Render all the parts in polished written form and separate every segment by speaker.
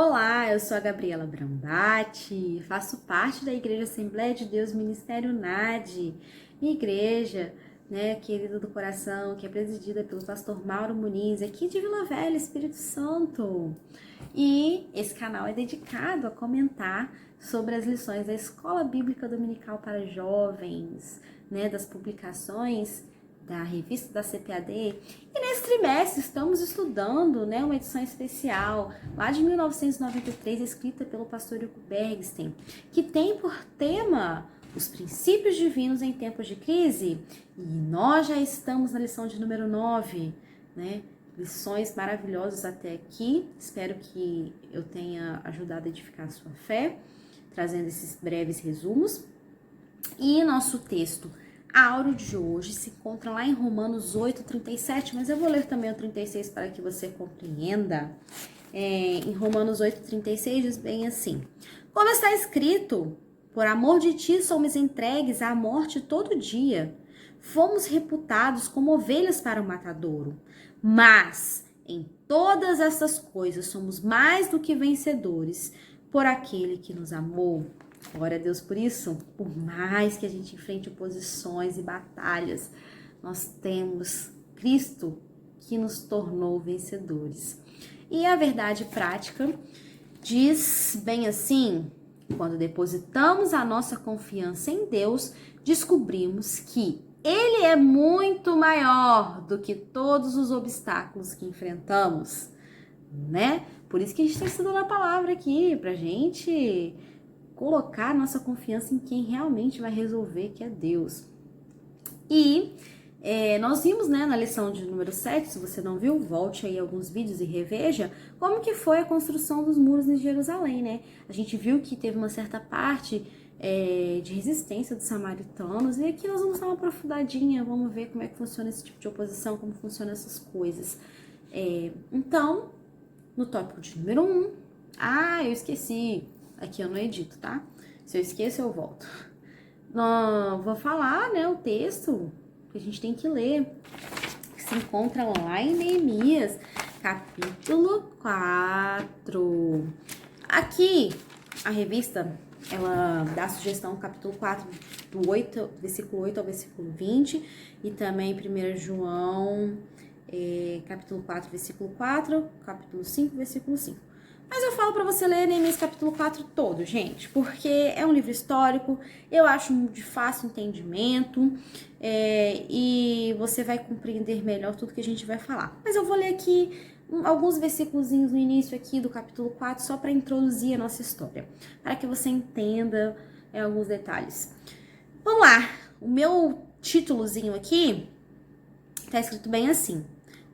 Speaker 1: Olá, eu sou a Gabriela Brambati, faço parte da Igreja Assembleia de Deus Ministério NAD, minha igreja, querida do coração, que é presidida pelo pastor Mauro Muniz, aqui de Vila Velha, Espírito Santo. E esse canal é dedicado a comentar sobre as lições da Escola Bíblica Dominical para Jovens, das publicações da revista da CPAD. E nesse trimestre estamos estudando uma edição especial lá de 1993, escrita pelo pastor Hugo Bergsten, que tem por tema os princípios divinos em tempos de crise. E nós já estamos na lição de número 9, lições maravilhosas até aqui. Espero que eu tenha ajudado a edificar a sua fé, trazendo esses breves resumos. E nosso texto áureo de hoje se encontra lá em Romanos 8:37, mas eu vou ler também o 36 para que você compreenda. Em Romanos 8:36 diz bem assim: como está escrito, por amor de ti somos entregues à morte todo dia, fomos reputados como ovelhas para o matadouro, mas em todas essas coisas somos mais do que vencedores por aquele que nos amou. Glória a Deus por isso. Por mais que a gente enfrente oposições e batalhas, nós temos Cristo que nos tornou vencedores. E a verdade prática diz bem assim: quando depositamos a nossa confiança em Deus, descobrimos que Ele é muito maior do que todos os obstáculos que enfrentamos, Por isso que a gente está estudando a palavra aqui, pra gente colocar nossa confiança em quem realmente vai resolver, que é Deus. E nós vimos, na lição de número 7, se você não viu, volte aí alguns vídeos e reveja como que foi a construção dos muros em Jerusalém, A gente viu que teve uma certa parte de resistência dos samaritanos, e aqui nós vamos dar uma aprofundadinha, vamos ver como é que funciona esse tipo de oposição, como funcionam essas coisas. Então, no tópico de número 1, eu esqueci, aqui eu não edito, tá? Se eu esqueço, eu volto. Vou falar, o texto que a gente tem que ler, que se encontra lá em Neemias, capítulo 4. Aqui, a revista, ela dá a sugestão, capítulo 4, do versículo 8 ao versículo 20, e também 1 João, capítulo 4, versículo 4, capítulo 5, versículo 5. Mas eu falo para você ler Neemias capítulo 4 todo, gente, porque é um livro histórico, eu acho de fácil entendimento, e você vai compreender melhor tudo que a gente vai falar. Mas eu vou ler aqui alguns versículos no início aqui do capítulo 4, só para introduzir a nossa história, para que você entenda alguns detalhes. Vamos lá, o meu títulozinho aqui tá escrito bem assim: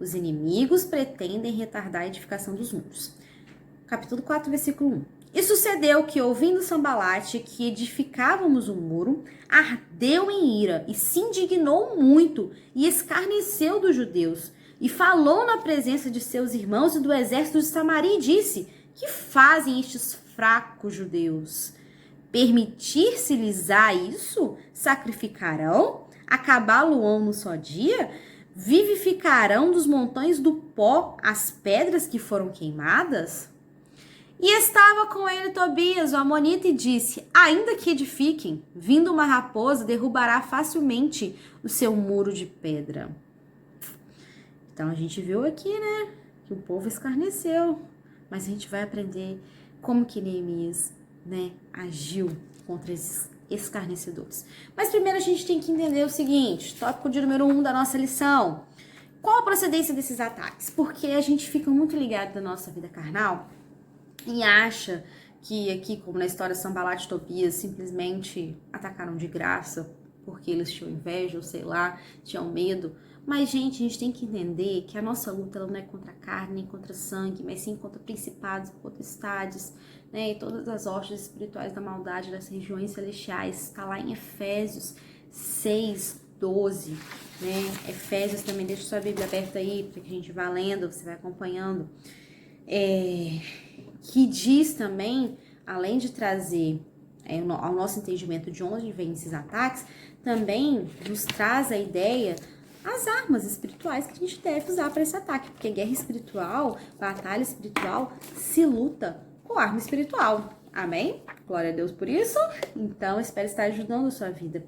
Speaker 1: os inimigos pretendem retardar a edificação dos muros. Capítulo 4, versículo 1. E sucedeu que, ouvindo Sambalate que edificávamos o muro, ardeu em ira e se indignou muito e escarneceu dos judeus. E falou na presença de seus irmãos e do exército de Samaria e disse: que fazem estes fracos judeus? Permitir-se-lhes isso? Sacrificarão? Acabá-lo-ão no só dia? Vivificarão dos montões do pó as pedras que foram queimadas? E estava com ele Tobias, o amonita, e disse: ainda que edifiquem, vindo uma raposa, derrubará facilmente o seu muro de pedra. Então a gente viu aqui, que o povo escarneceu. Mas a gente vai aprender como que Neemias, agiu contra esses escarnecedores. Mas primeiro a gente tem que entender o seguinte, tópico de número 1 da nossa lição. Qual a procedência desses ataques? Porque a gente fica muito ligado na nossa vida carnal e acha que aqui, como na história Sambalate e Tobias, simplesmente atacaram de graça porque eles tinham inveja ou sei lá, tinham medo. Mas, gente, a gente tem que entender que a nossa luta ela não é contra a carne, nem contra sangue, mas sim contra principados, potestades, e todas as hostes espirituais da maldade das regiões celestiais. Está lá em Efésios 6:12, Efésios também, deixa sua Bíblia aberta aí, para que a gente vá lendo, você vai acompanhando. Que diz também, além de trazer ao nosso entendimento de onde vêm esses ataques, também nos traz a ideia, as armas espirituais que a gente deve usar para esse ataque, porque guerra espiritual, batalha espiritual, se luta com arma espiritual. Amém? Glória a Deus por isso. Então, espero estar ajudando a sua vida.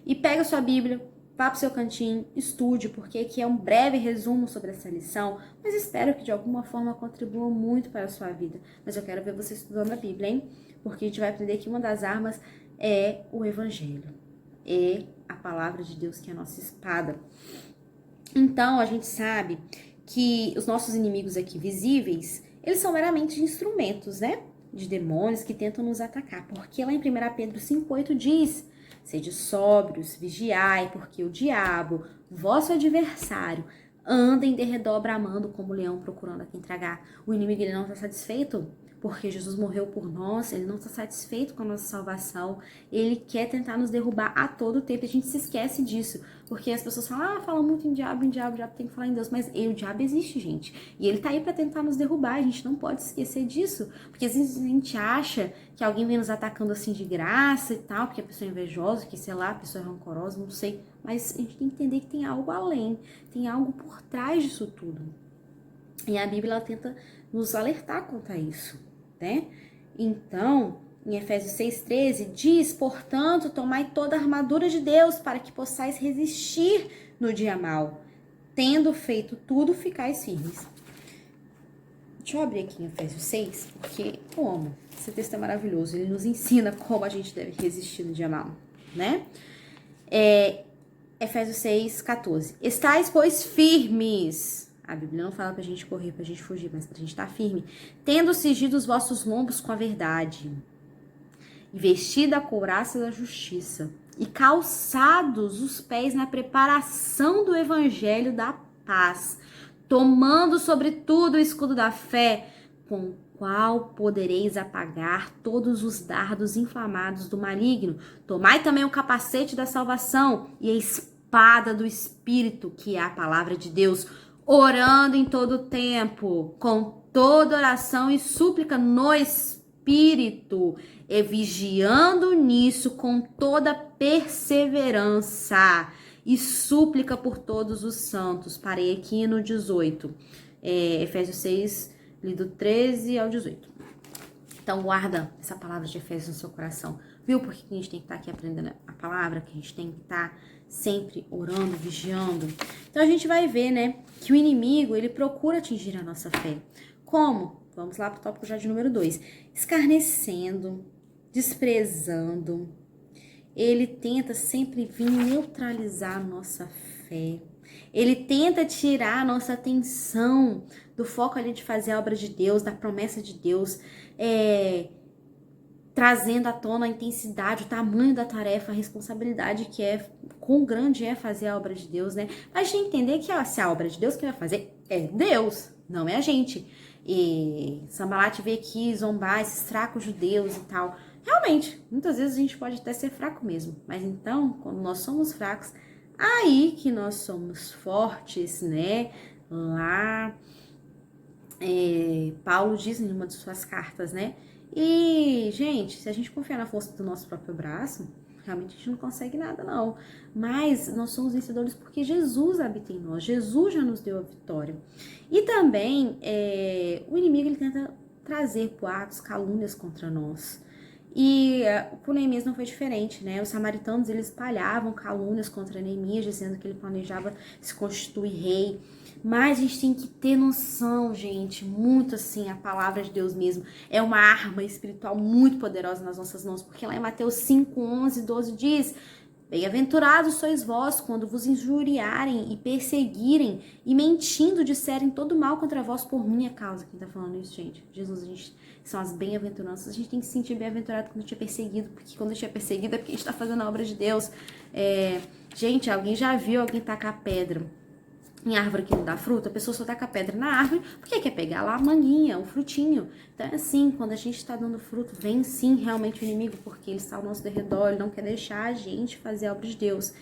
Speaker 1: E pega a sua Bíblia, vá para o seu cantinho, estude, porque aqui é um breve resumo sobre essa lição, mas espero que de alguma forma contribua muito para a sua vida. Mas eu quero ver você estudando a Bíblia, hein? Porque a gente vai aprender que uma das armas é o Evangelho. É a palavra de Deus, que é a nossa espada. Então, a gente sabe que os nossos inimigos aqui visíveis, eles são meramente instrumentos, né? De demônios que tentam nos atacar. Porque lá em 1 Pedro 5,8 diz: sede sóbrios, vigiai, porque o diabo, vosso adversário, anda em derredor bramando como leão procurando a quem tragar. O inimigo, ele não está satisfeito porque Jesus morreu por nós, ele não está satisfeito com a nossa salvação, ele quer tentar nos derrubar a todo tempo. A gente se esquece disso, porque as pessoas falam, falam muito em diabo, o diabo tem que falar em Deus, mas o diabo existe, gente, e ele tá aí para tentar nos derrubar. A gente não pode esquecer disso, porque às vezes a gente acha que alguém vem nos atacando assim de graça e tal, porque a pessoa é invejosa, que sei lá, a pessoa é rancorosa, não sei, mas a gente tem que entender que tem algo além, tem algo por trás disso tudo. E a Bíblia, ela tenta nos alertar contra isso, né? Então, em Efésios 6,13, diz: portanto, tomai toda a armadura de Deus para que possais resistir no dia mau. Tendo feito tudo, ficais firmes. Deixa eu abrir aqui em Efésios 6, porque eu amo. Esse texto é maravilhoso. Ele nos ensina como a gente deve resistir no dia mau, né? Efésios 6,14. Estais, pois, firmes. A Bíblia não fala pra gente correr, pra gente fugir, mas pra gente estar firme. Tendo cingido os vossos lombos com a verdade, e vestida a couraça da justiça, e calçados os pés na preparação do evangelho da paz, tomando sobretudo o escudo da fé, com o qual podereis apagar todos os dardos inflamados do maligno. Tomai também o capacete da salvação e a espada do Espírito, que é a palavra de Deus, orando em todo o tempo, com toda oração e súplica no Espírito, e vigiando nisso com toda perseverança e súplica por todos os santos. Parei aqui no 18. Efésios 6, lido 13 ao 18. Então guarda essa palavra de Efésios no seu coração. Viu por que a gente tem que estar aqui aprendendo a palavra? Que a gente tem que estar sempre orando, vigiando. Então a gente vai ver, né, que o inimigo, ele procura atingir a nossa fé. Como? Vamos lá para o tópico já de número 2. Escarnecendo, desprezando. Ele tenta sempre vir neutralizar a nossa fé. Ele tenta tirar a nossa atenção do foco ali de fazer a obra de Deus, da promessa de Deus, trazendo à tona a intensidade, o tamanho da tarefa, a responsabilidade que é, quão grande é fazer a obra de Deus, né? Mas a gente entender que se a obra de Deus que vai fazer é Deus, não é a gente. E Sanbalat veio aqui zombar esses fracos judeus e tal. Realmente, muitas vezes a gente pode até ser fraco mesmo. Mas então, quando nós somos fracos, aí que nós somos fortes, né? Lá, Paulo diz em uma de suas cartas, né? E, gente, se a gente confiar na força do nosso próprio braço, realmente a gente não consegue nada, não. Mas nós somos vencedores porque Jesus habita em nós. Jesus já nos deu a vitória. E também, o inimigo, ele tenta trazer boatos, calúnias contra nós. E com Neemias não foi diferente, né? Os samaritanos, eles espalhavam calúnias contra Neemias, dizendo que ele planejava se constituir rei. Mas a gente tem que ter noção, gente, muito assim, a palavra de Deus mesmo é uma arma espiritual muito poderosa nas nossas mãos, porque lá em Mateus 5, 11, 12 diz: bem-aventurados sois vós quando vos injuriarem e perseguirem e mentindo disserem todo mal contra vós por minha causa. Quem tá falando isso, gente? Jesus, a gente são as bem-aventuranças. A gente tem que se sentir bem-aventurado quando a gente é perseguido, porque quando a gente é perseguido é porque a gente tá fazendo a obra de Deus. Gente, alguém já viu alguém tacar pedra em árvore que não dá fruta? A pessoa só taca pedra na árvore porque quer pegar lá a manguinha, o frutinho. Então é assim, quando a gente está dando fruto, vem sim realmente o inimigo, porque ele está ao nosso derredor, ele não quer deixar a gente fazer a obra de Deus.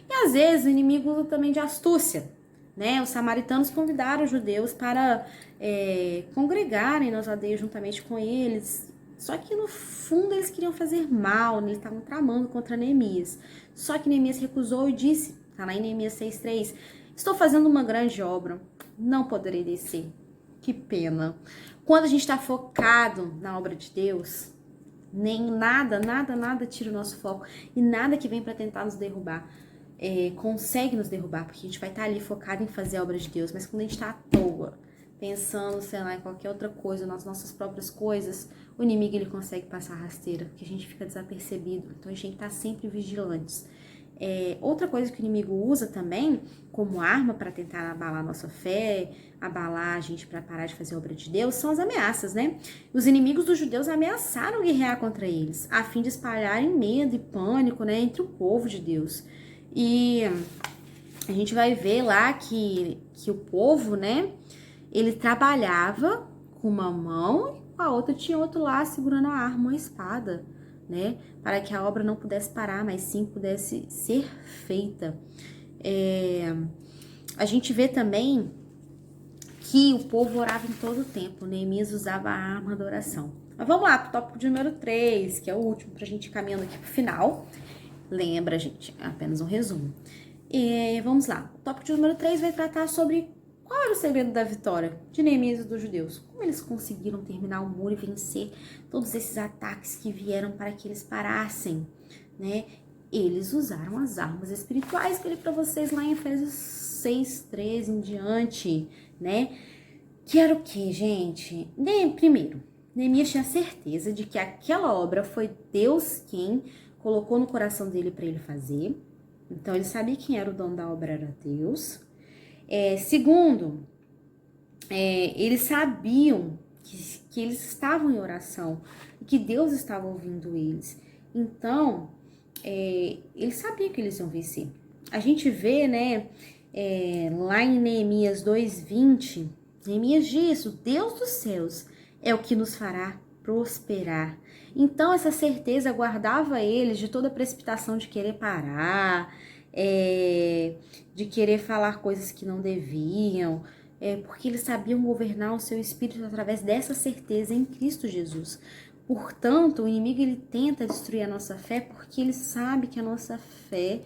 Speaker 1: E às vezes o inimigo usa também de astúcia, né? Os samaritanos convidaram os judeus para congregarem nas aldeias juntamente com eles. Só que no fundo eles queriam fazer mal, né? Eles estavam tramando contra Neemias. Só que Neemias recusou e disse, tá lá em Neemias 6,3, estou fazendo uma grande obra, não poderei descer. Que pena. Quando a gente está focado na obra de Deus, nem nada tira o nosso foco. E nada que vem para tentar nos derrubar consegue nos derrubar, porque a gente vai estar ali focado em fazer a obra de Deus. Mas quando a gente está à toa, pensando, sei lá, em qualquer outra coisa, nas nossas próprias coisas, o inimigo ele consegue passar rasteira, porque a gente fica desapercebido. Então a gente tem que estar sempre vigilantes. Outra coisa que o inimigo usa também como arma para tentar abalar a nossa fé, abalar a gente para parar de fazer a obra de Deus, são as ameaças, né? Os inimigos dos judeus ameaçaram guerrear contra eles, a fim de espalharem medo e pânico, né, entre o povo de Deus. E a gente vai ver lá que o povo, né, ele trabalhava com uma mão e com a outra tinha outro lá segurando a arma, uma espada, né, para que a obra não pudesse parar, mas sim pudesse ser feita. A gente vê também que o povo orava em todo o tempo, Neemias usava a arma da oração. Mas vamos lá para o tópico de número 3, que é o último, para a gente ir caminhando aqui para o final. Lembra, gente, é apenas um resumo. Vamos lá, o tópico de número 3 vai tratar sobre qual era o segredo da vitória de Neemias e dos judeus. Como eles conseguiram terminar o muro e vencer todos esses ataques que vieram para que eles parassem, né? Eles usaram as armas espirituais que eu li para vocês lá em Efésios 6:13 em diante, né? Que era o que, gente? Primeiro, Neemias tinha certeza de que aquela obra foi Deus quem colocou no coração dele para ele fazer. Então, ele sabia quem era o dono da obra, era Deus. Segundo, eles sabiam que eles estavam em oração e que Deus estava ouvindo eles. Então, eles sabiam que eles iam vencer. A gente vê, né, lá em Neemias 2:20, Neemias diz: o Deus dos céus é o que nos fará prosperar. Então, essa certeza guardava eles de toda precipitação de querer parar, de querer falar coisas que não deviam, porque eles sabiam governar o seu espírito através dessa certeza em Cristo Jesus. Portanto, o inimigo ele tenta destruir a nossa fé porque ele sabe que a nossa fé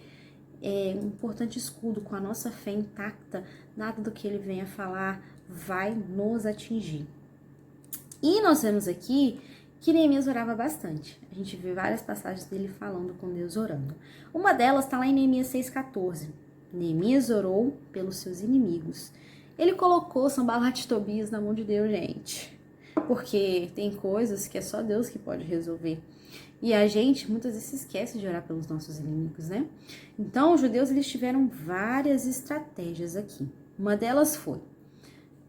Speaker 1: é um importante escudo. Com a nossa fé intacta, nada do que ele venha falar vai nos atingir. E nós vemos aqui que Neemias orava bastante. A gente vê várias passagens dele falando com Deus, orando. Uma delas está lá em Neemias 6:14. Neemias orou pelos seus inimigos. Ele colocou Sanbalat e Tobias na mão de Deus, gente. Porque tem coisas que é só Deus que pode resolver. E a gente muitas vezes se esquece de orar pelos nossos inimigos, né? Então, os judeus eles tiveram várias estratégias aqui. Uma delas foi: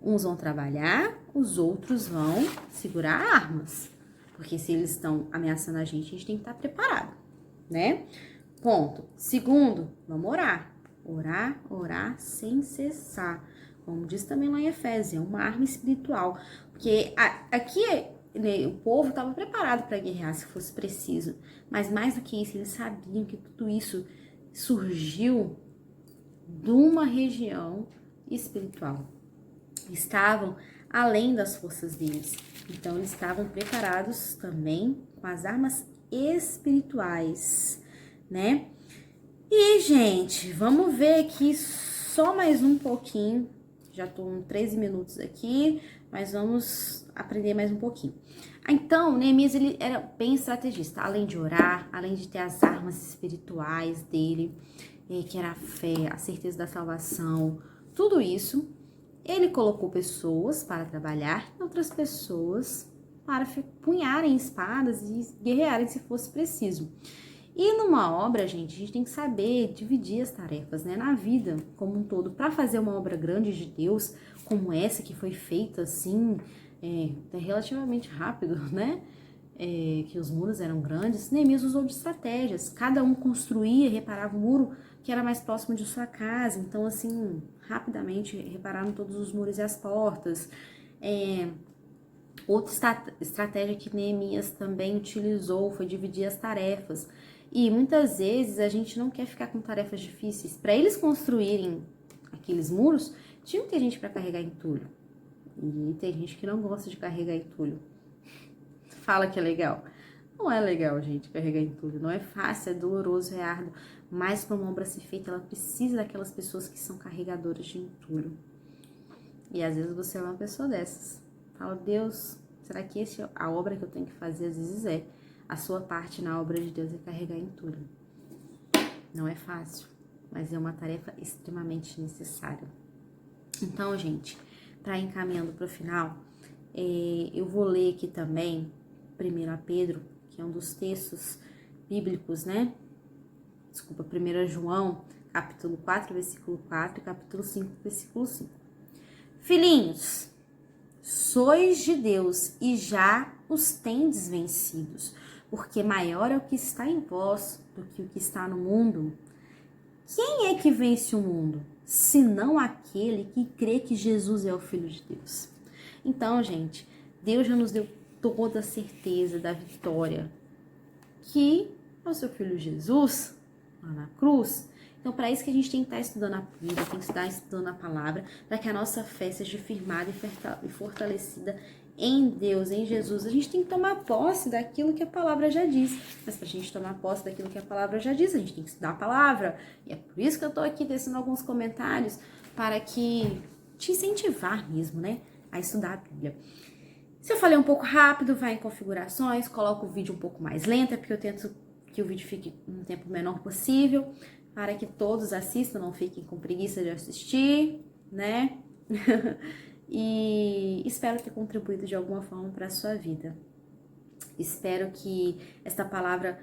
Speaker 1: uns vão trabalhar, os outros vão segurar armas. Porque se eles estão ameaçando a gente tem que estar preparado, né? Ponto. Segundo, vamos orar. Orar sem cessar. Como diz também lá em Efésios, é uma arma espiritual. Porque aqui o povo estava preparado para guerrear se fosse preciso. Mas mais do que isso, eles sabiam que tudo isso surgiu de uma região espiritual. Estavam além das forças deles. Então, eles estavam preparados também com as armas espirituais, né? E, gente, vamos ver aqui só mais um pouquinho. Já tô em 13 minutos aqui, mas vamos aprender mais um pouquinho. Então, Neemias, ele era bem estrategista. Além de orar, além de ter as armas espirituais dele, que era a fé, a certeza da salvação, tudo isso, ele colocou pessoas para trabalhar e outras pessoas para punharem espadas e guerrearem se fosse preciso. E numa obra, gente, a gente tem que saber dividir as tarefas, né? Na vida como um todo. Para fazer uma obra grande de Deus, como essa que foi feita assim, relativamente rápido, né? Que os muros eram grandes, Neemias usou de estratégias. Cada um construía, reparava o muro que era mais próximo de sua casa. Então, assim, rapidamente repararam todos os muros e as portas. Outra estratégia que Neemias também utilizou foi dividir as tarefas. E muitas vezes a gente não quer ficar com tarefas difíceis. Para eles construírem aqueles muros, tinha que ter gente para carregar entulho. E tem gente que não gosta de carregar entulho. Fala que é legal. Não é legal, gente, carregar entulho. Não é fácil, é doloroso, é árduo. Mas para uma obra ser feita, ela precisa daquelas pessoas que são carregadoras de entulho. E às vezes você é uma pessoa dessas. Falo, Deus, será que essa é a obra que eu tenho que fazer? Às vezes é. A sua parte na obra de Deus é carregar entulho. Não é fácil, mas é uma tarefa extremamente necessária. Então, gente, para encaminhando para o final, eu vou ler aqui também 1 Pedro, que é um dos textos bíblicos, né? Desculpa, 1 João, capítulo 4, versículo 4 e capítulo 5, versículo 5. Filhinhos, sois de Deus e já os tendes vencidos, porque maior é o que está em vós do que o que está no mundo. Quem é que vence o mundo, senão aquele que crê que Jesus é o Filho de Deus? Então, gente, Deus já nos deu toda a certeza da vitória, que é o seu Filho Jesus, lá na cruz. Então, para isso que a gente tem que estar estudando a Bíblia, tem que estar estudando a palavra, para que a nossa fé seja firmada e fortalecida em Deus, em Jesus. A gente tem que tomar posse daquilo que a palavra já diz. Mas para a gente tomar posse daquilo que a palavra já diz, a gente tem que estudar a palavra. E é por isso que eu estou aqui tecendo alguns comentários, para que te incentivar mesmo, né, a estudar a Bíblia. Se eu falei um pouco rápido, vai em configurações, coloco o vídeo um pouco mais lento, é porque eu tento que o vídeo fique um tempo menor possível, para que todos assistam, não fiquem com preguiça de assistir, né? E espero ter contribuído de alguma forma para a sua vida. Espero que esta palavra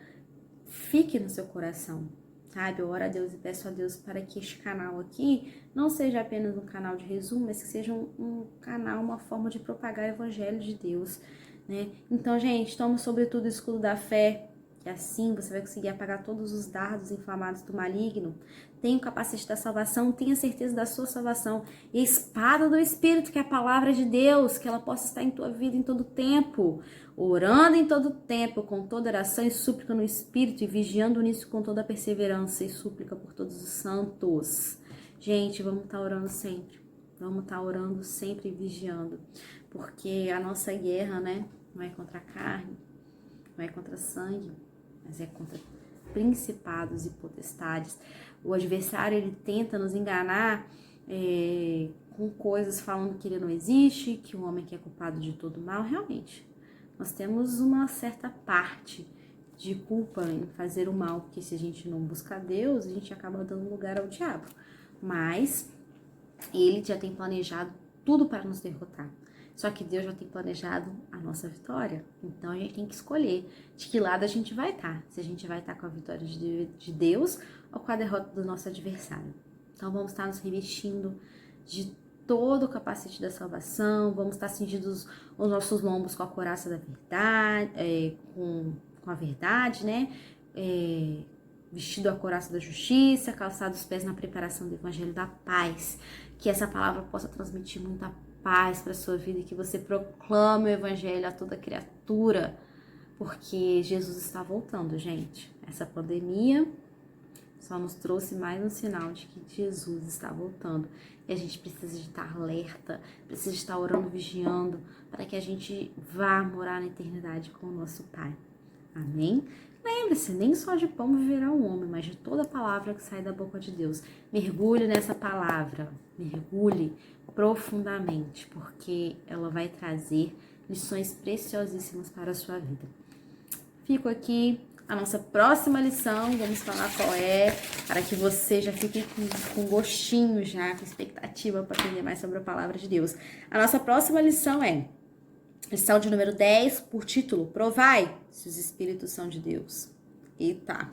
Speaker 1: fique no seu coração, sabe? Eu oro a Deus e peço a Deus para que este canal aqui não seja apenas um canal de resumo, mas que seja um canal, uma forma de propagar o evangelho de Deus, né? Então, gente, toma sobretudo o escudo da fé, que assim você vai conseguir apagar todos os dardos inflamados do maligno. Tenha o capacete da salvação, tenha certeza da sua salvação. E a espada do Espírito, que é a palavra de Deus, que ela possa estar em tua vida em todo tempo. Orando em todo tempo, com toda oração e súplica no Espírito, e vigiando nisso com toda perseverança e súplica por todos os santos. Gente, vamos estar orando sempre. Vamos estar orando sempre e vigiando. Porque a nossa guerra, né, não é contra a carne, não é contra sangue, mas é contra principados e potestades. O adversário, ele tenta nos enganar com coisas falando que ele não existe, que o homem que é culpado de todo mal. Realmente, nós temos uma certa parte de culpa em fazer o mal, porque se a gente não buscar Deus, a gente acaba dando lugar ao diabo. Mas ele já tem planejado tudo para nos derrotar. Só que Deus já tem planejado a nossa vitória. Então a gente tem que escolher de que lado a gente vai estar. Se a gente vai estar com a vitória de Deus ou com a derrota do nosso adversário. Então vamos estar nos revestindo de todo o capacete da salvação. Vamos estar cingindo os nossos lombos com a couraça da verdade, com a verdade, né? Vestido a couraça da justiça, calçado os pés na preparação do evangelho da paz. Que essa palavra possa transmitir muita paz para sua vida e que você proclame o evangelho a toda criatura, porque Jesus está voltando, gente. Essa pandemia só nos trouxe mais um sinal de que Jesus está voltando. E a gente precisa de estar alerta, precisa de estar orando, vigiando, para que a gente vá morar na eternidade com o nosso Pai. Amém? Lembre-se, nem só de pão viverá um homem, mas de toda palavra que sai da boca de Deus. Mergulhe nessa palavra, mergulhe profundamente, porque ela vai trazer lições preciosíssimas para a sua vida. Fico aqui, a nossa próxima lição, vamos falar qual é, para que você já fique com gostinho já, com expectativa para aprender mais sobre a palavra de Deus. A nossa próxima lição é lição de número 10, por título, Provai se os Espíritos são de Deus. Eita!